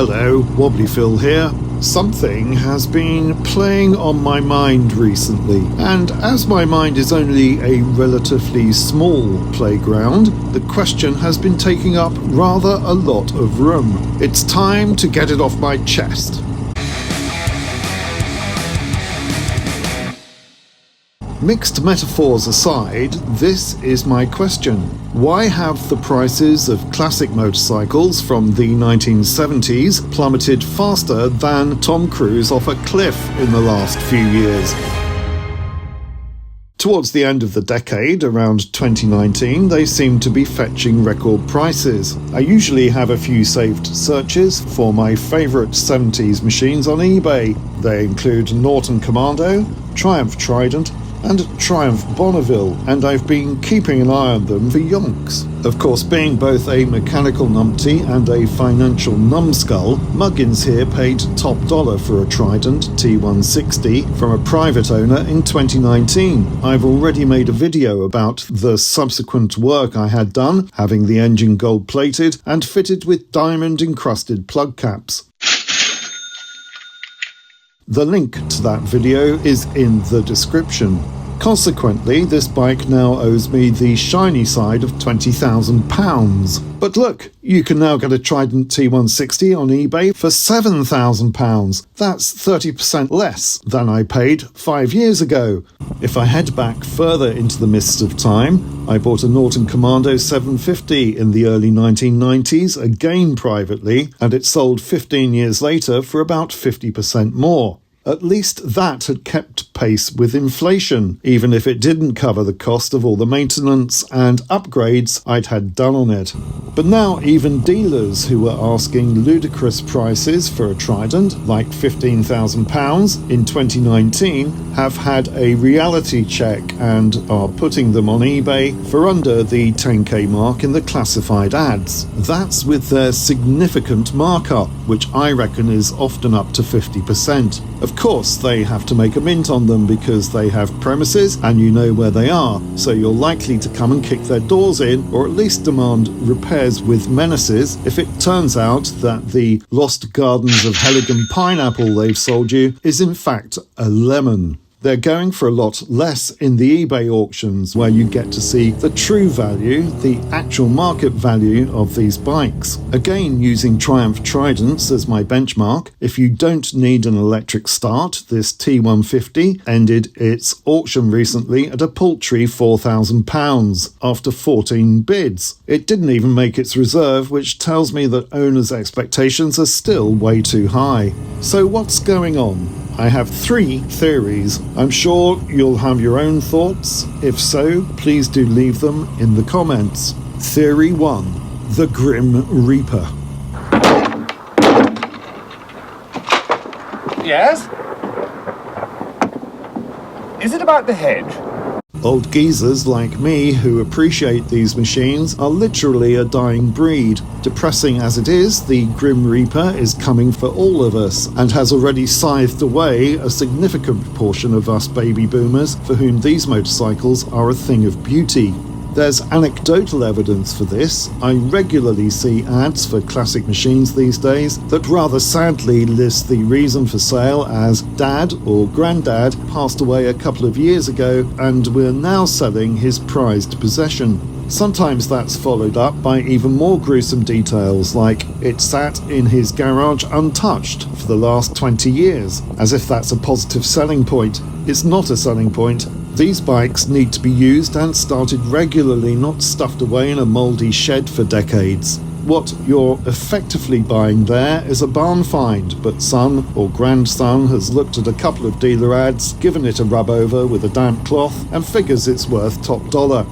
Hello, Wobbly Phil here. Something has been playing on my mind recently, and as my mind is only a relatively small playground, the question has been taking up rather a lot of room. It's time to get it off my chest. Mixed metaphors aside, this is my question. Why have the prices of classic motorcycles from the 1970s plummeted faster than Tom Cruise off a cliff in the last few years? Towards the end of the decade, around 2019, they seem to be fetching record prices. I usually have a few saved searches for my favourite 70s machines on eBay. They include Norton Commando, Triumph Trident, and Triumph Bonneville, and I've been keeping an eye on them for yonks. Of course, being both a mechanical numpty and a financial numbskull, Muggins here paid top dollar for a Trident T160 from a private owner in 2019. I've already made a video about the subsequent work I had done, having the engine gold-plated and fitted with diamond-encrusted plug caps. The link to that video is in the description. Consequently, this bike now owes me the shiny side of £20,000. But look, you can now get a Trident T160 on eBay for £7,000. That's 30% less than I paid 5 years ago. If I head back further into the mists of time, I bought a Norton Commando 750 in the early 1990s, again privately, and it sold 15 years later for about 50% more. At least that had kept pace with inflation, even if it didn't cover the cost of all the maintenance and upgrades I'd had done on it. But now even dealers who were asking ludicrous prices for a Trident, like £15,000 in 2019, have had a reality check and are putting them on eBay for under the 10k mark in the classified ads. That's with their significant markup, which I reckon is often up to 50%. Of course, they have to make a mint on them because they have premises and you know where they are, so you're likely to come and kick their doors in or at least demand repairs with menaces if it turns out that the Lost Gardens of Heligan pineapple they've sold you is in fact a lemon. They're going for a lot less in the eBay auctions, where you get to see the true value, the actual market value of these bikes. Again, using Triumph Tridents as my benchmark, if you don't need an electric start, this T150 ended its auction recently at a paltry £4,000 after 14 bids. It didn't even make its reserve, which tells me that owners' expectations are still way too high. So what's going on? I have 3 theories. I'm sure you'll have your own thoughts. If so, please do leave them in the comments. Theory 1. The Grim Reaper. Yes? Is it about the hedge? Old geezers like me who appreciate these machines are literally a dying breed. Depressing as it is, the Grim Reaper is coming for all of us and has already scythed away a significant proportion of us baby boomers for whom these motorcycles are a thing of beauty. There's anecdotal evidence for this. I regularly see ads for classic machines these days that rather sadly list the reason for sale as Dad or Granddad passed away a couple of years ago and we're now selling his prized possession. Sometimes that's followed up by even more gruesome details, like it sat in his garage untouched for the last 20 years, as if that's a positive selling point. It's not a selling point. These bikes need to be used and started regularly, not stuffed away in a mouldy shed for decades. What you're effectively buying there is a barn find, but son or grandson has looked at a couple of dealer ads, given it a rub over with a damp cloth, and figures it's worth top dollar.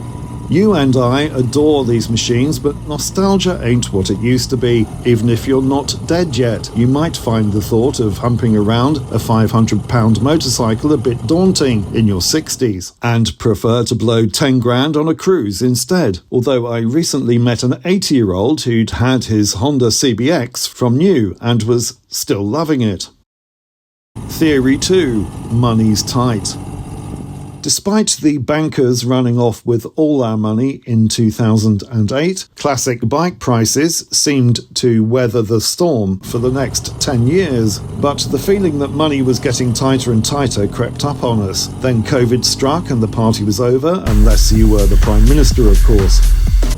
You and I adore these machines, but nostalgia ain't what it used to be. Even if you're not dead yet, you might find the thought of humping around a £500 motorcycle a bit daunting in your 60s, and prefer to blow 10 grand on a cruise instead. Although I recently met an 80-year-old who'd had his Honda CBX from new and was still loving it. Theory 2. Money's tight. Despite the bankers running off with all our money in 2008, classic bike prices seemed to weather the storm for the next 10 years. But the feeling that money was getting tighter and tighter crept up on us. Then COVID struck and the party was over, unless you were the Prime Minister, of course.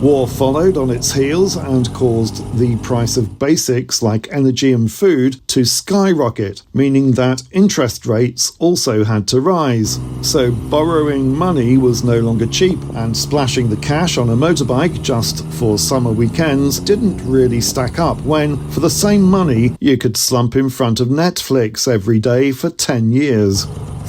War followed on its heels and caused the price of basics like energy and food to skyrocket, meaning that interest rates also had to rise. So borrowing money was no longer cheap, and splashing the cash on a motorbike just for summer weekends didn't really stack up when, for the same money, you could slump in front of Netflix every day for 10 years.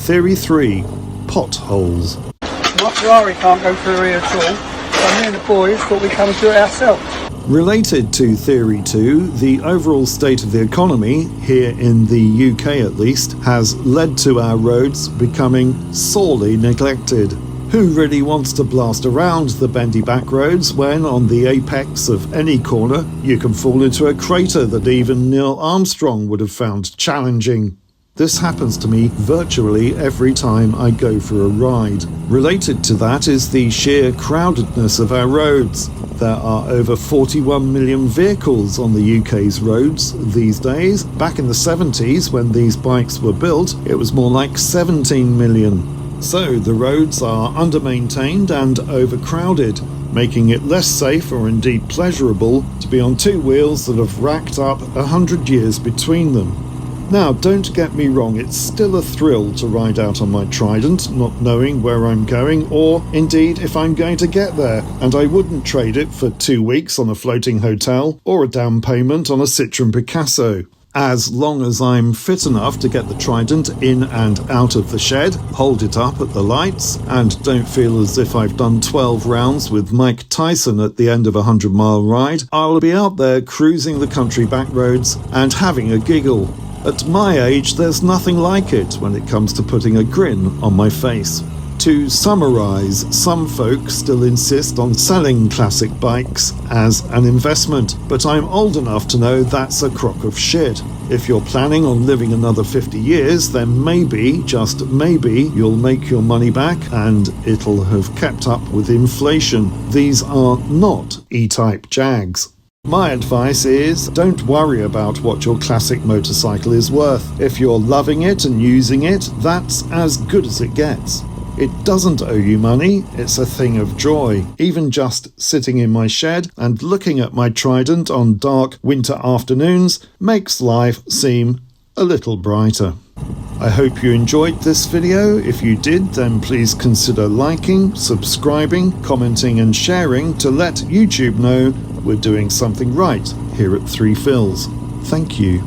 Theory 3. Potholes. My Ferrari can't go through here at all. So me and the boys thought we'd come and do it ourselves. Related to Theory 2, the overall state of the economy, here in the UK at least, has led to our roads becoming sorely neglected. Who really wants to blast around the bendy back roads when on the apex of any corner you can fall into a crater that even Neil Armstrong would have found challenging? This happens to me virtually every time I go for a ride. Related to that is the sheer crowdedness of our roads. There are over 41 million vehicles on the UK's roads these days. Back in the 70s, when these bikes were built, it was more like 17 million. So the roads are under-maintained and overcrowded, making it less safe or indeed pleasurable to be on two wheels that have racked up 100 years between them. Now, don't get me wrong, it's still a thrill to ride out on my Trident, not knowing where I'm going or, indeed, if I'm going to get there, and I wouldn't trade it for 2 weeks on a floating hotel or a down payment on a Citroën Picasso. As long as I'm fit enough to get the Trident in and out of the shed, hold it up at the lights, and don't feel as if I've done 12 rounds with Mike Tyson at the end of a 100-mile ride, I'll be out there cruising the country back roads and having a giggle. At my age, there's nothing like it when it comes to putting a grin on my face. To summarise, some folk still insist on selling classic bikes as an investment, but I'm old enough to know that's a crock of shit. If you're planning on living another 50 years, then maybe, just maybe, you'll make your money back and it'll have kept up with inflation. These are not E-Type Jags. My advice is, don't worry about what your classic motorcycle is worth. If you're loving it and using it, that's as good as it gets. It doesn't owe you money, it's a thing of joy. Even just sitting in my shed and looking at my Trident on dark winter afternoons makes life seem a little brighter. I hope you enjoyed this video. If you did, then please consider liking, subscribing, commenting and sharing to let YouTube know we're doing something right here at 3 Phils. Thank you.